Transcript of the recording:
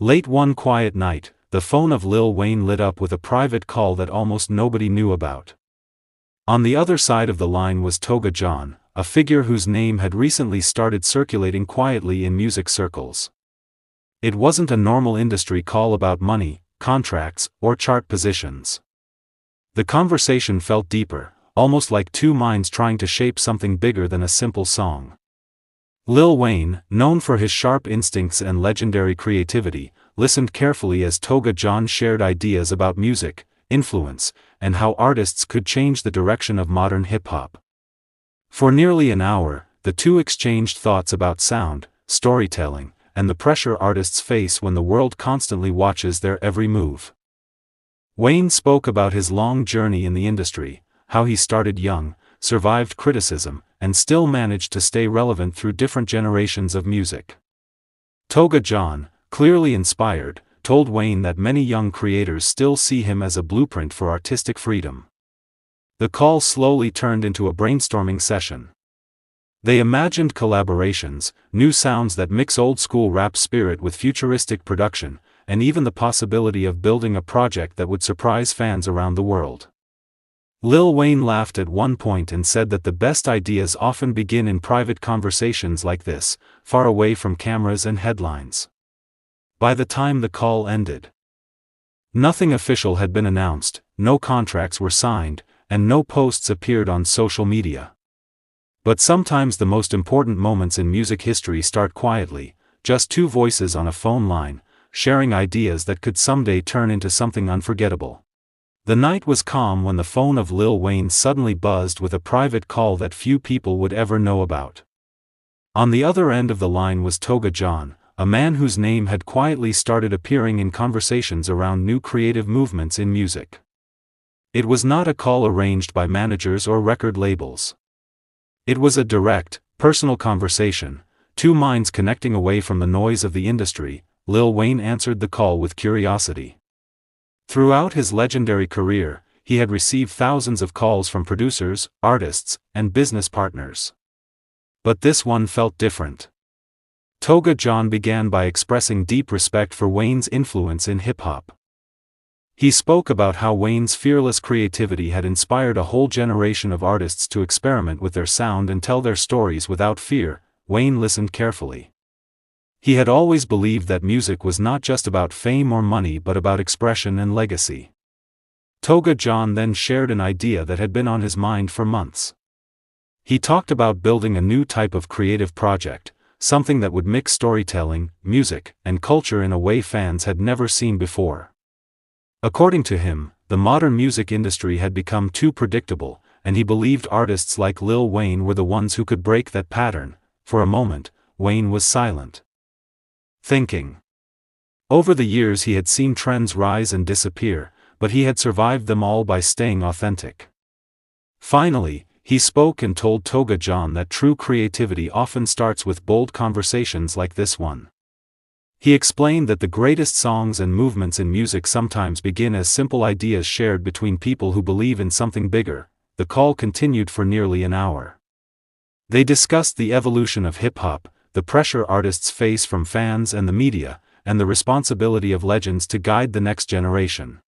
Late one quiet night, the phone of Lil Wayne lit up with a private call that almost nobody knew about. On the other side of the line was Toga John, a figure whose name had recently started circulating quietly in music circles. It wasn't a normal industry call about money, contracts, or chart positions. The conversation felt deeper, almost like two minds trying to shape something bigger than a simple song. Lil Wayne, known for his sharp instincts and legendary creativity, listened carefully as Toga John shared ideas about music, influence, and how artists could change the direction of modern hip-hop. For nearly an hour, the two exchanged thoughts about sound, storytelling, and the pressure artists face when the world constantly watches their every move. Wayne spoke about his long journey in the industry, how he started young, survived criticism, and still managed to stay relevant through different generations of music. Toga John, clearly inspired, told Wayne that many young creators still see him as a blueprint for artistic freedom. The call slowly turned into a brainstorming session. They imagined collaborations, new sounds that mix old-school rap spirit with futuristic production, and even the possibility of building a project that would surprise fans around the world. Lil Wayne laughed at one point and said that the best ideas often begin in private conversations like this, far away from cameras and headlines. By the time the call ended, nothing official had been announced, no contracts were signed, and no posts appeared on social media. But sometimes the most important moments in music history start quietly, just two voices on a phone line, sharing ideas that could someday turn into something unforgettable. The night was calm when the phone of Lil Wayne suddenly buzzed with a private call that few people would ever know about. On the other end of the line was Toga John, a man whose name had quietly started appearing in conversations around new creative movements in music. It was not a call arranged by managers or record labels. It was a direct, personal conversation, two minds connecting away from the noise of the industry. Lil Wayne answered the call with curiosity. Throughout his legendary career, he had received thousands of calls from producers, artists, and business partners. But this one felt different. Toga John began by expressing deep respect for Wayne's influence in hip-hop. He spoke about how Wayne's fearless creativity had inspired a whole generation of artists to experiment with their sound and tell their stories without fear. Wayne listened carefully. He had always believed that music was not just about fame or money but about expression and legacy. Toga John then shared an idea that had been on his mind for months. He talked about building a new type of creative project, something that would mix storytelling, music, and culture in a way fans had never seen before. According to him, the modern music industry had become too predictable, and he believed artists like Lil Wayne were the ones who could break that pattern. For a moment, Wayne was silent, thinking. Over the years he had seen trends rise and disappear, but he had survived them all by staying authentic. Finally, he spoke and told Toga John that true creativity often starts with bold conversations like this one. He explained that the greatest songs and movements in music sometimes begin as simple ideas shared between people who believe in something bigger. The call continued for nearly an hour. They discussed the evolution of hip-hop, the pressure artists face from fans and the media, and the responsibility of legends to guide the next generation.